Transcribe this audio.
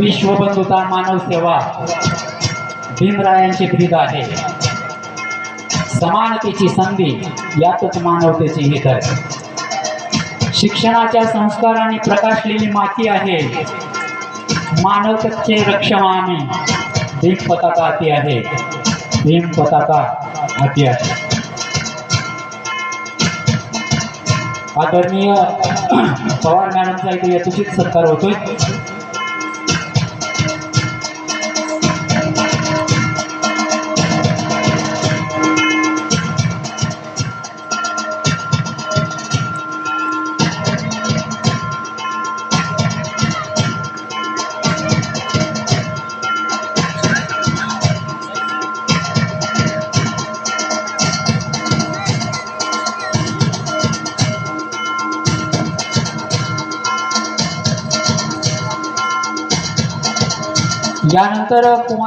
विश्वबंधुता मानव सेवा भीमरायांचे ब्रीद आहे. समानतेची संधी यातच मानवतेचे हित आहे. शिक्षणाच्या संस्काराने प्रकाशलेली माती आहे. मानवतेचे रक्षण आम्ही. भीम पताका हाती आहे. भीम पताका हाती आहे. आदरणीय पवार मॅडमचा इथे यथोचित सत्कार होतोय. यानंतर कुमार